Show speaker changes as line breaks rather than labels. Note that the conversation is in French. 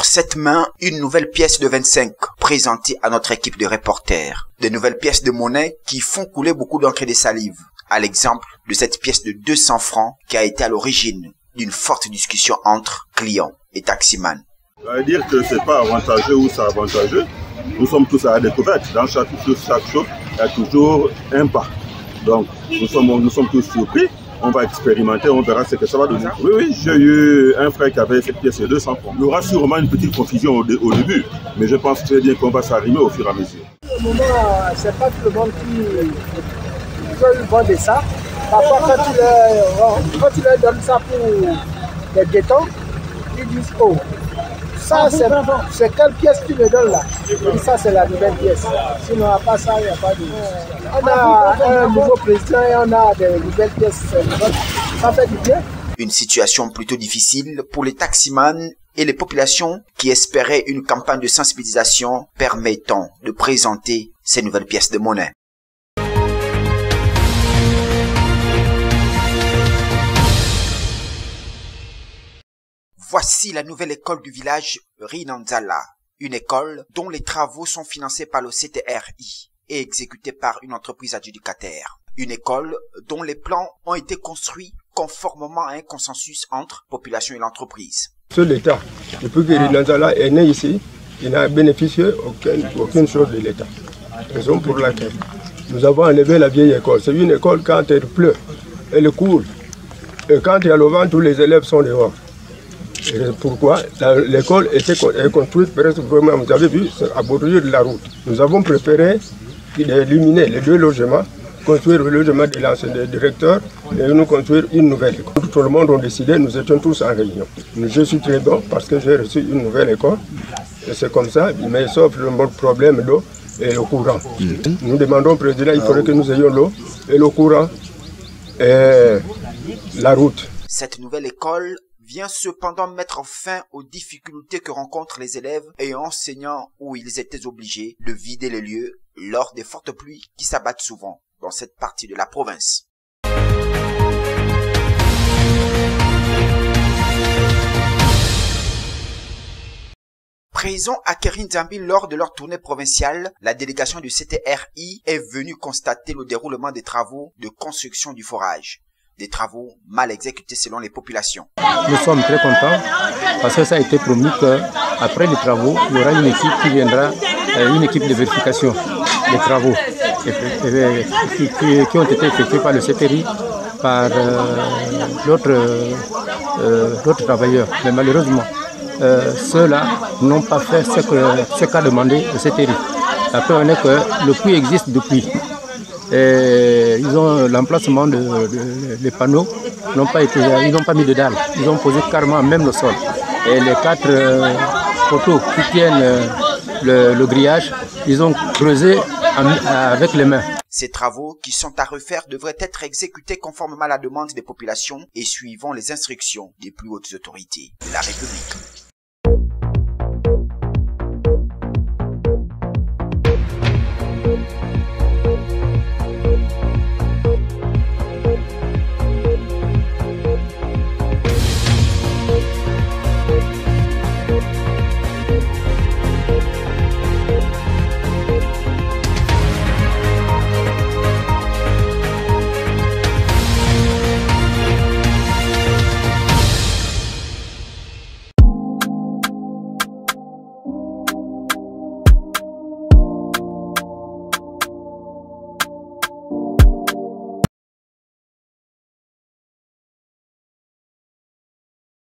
cette main, une nouvelle pièce de 25 présentée à notre équipe de reporters. Des nouvelles pièces de monnaie qui font couler beaucoup d'encre et de salive. À l'exemple de cette pièce de 200 francs qui a été à l'origine d'une forte discussion entre clients et taximan.
Ça veut dire que c'est pas avantageux ou c'est avantageux. Nous sommes tous à la découverte. Dans chaque chose, il y a toujours un pas. Donc, nous sommes tous surpris. On va expérimenter, on verra ce que ça va donner. Oui, j'ai eu un frère qui avait cette pièce de 200 francs. Il y aura sûrement une petite confusion au début, mais je pense très bien qu'on va s'arrimer au fur et à mesure.
Au moment, c'est pas tout le monde qui veut vendre ça. Parfois, quand tu leur donnes ça pour les guettons, ils disent « Oh, ça c'est quelle pièce tu me donnes là ?» Je dis « Ça c'est la nouvelle pièce. Sinon, à part ça, il n'y a pas de... » On a un nouveau président et on a des nouvelles pièces. Ça fait du bien.
Une situation plutôt difficile pour les taximans et les populations qui espéraient une campagne de sensibilisation permettant de présenter ces nouvelles pièces de monnaie. Voici la nouvelle école du village Rinanzala, une école dont les travaux sont financés par le CTRI et exécutés par une entreprise adjudicataire. Une école dont les plans ont été construits conformément à un consensus entre population et l'entreprise.
C'est l'État. Depuis que Rinanzala est né ici, il n'a bénéficié aucune chose de l'État. Raison pour laquelle nous avons enlevé la vieille école. C'est une école quand il pleut, elle coule. Et quand il y a le vent, tous les élèves sont dehors. Et pourquoi l'école est construite presque vraiment, vous avez vu, à bordure de la route. Nous avons préféré éliminer les deux logements, construire le logement de l'ancien directeur et nous construire une nouvelle école. Tout le monde a décidé, nous étions tous en réunion. Je suis très bon parce que j'ai reçu une nouvelle école. Et c'est comme ça, mais sauf le problème d'eau et le courant. Nous demandons au président, il faudrait que nous ayons l'eau et le courant et la route.
Cette nouvelle école vient cependant mettre fin aux difficultés que rencontrent les élèves et enseignants où ils étaient obligés de vider les lieux lors des fortes pluies qui s'abattent souvent dans cette partie de la province. Présent à Kirinzambi lors de leur tournée provinciale, la délégation du CTRI est venue constater le déroulement des travaux de construction du forage. Des travaux mal exécutés selon les populations.
Nous sommes très contents parce que ça a été promis qu'après les travaux, il y aura une équipe qui viendra, une équipe de vérification des travaux qui ont été effectués par le CTRI, par d'autres travailleurs. Mais malheureusement, ceux-là n'ont pas fait ce qu'a demandé le CTRI. La preuve est que le puits existe depuis. Et ils ont l'emplacement des panneaux, ils n'ont pas mis de dalles, ils ont posé carrément même le sol. Et les 4 poteaux qui tiennent le grillage, ils ont creusé avec les mains.
Ces travaux qui sont à refaire devraient être exécutés conformément à la demande des populations et suivant les instructions des plus hautes autorités de la République.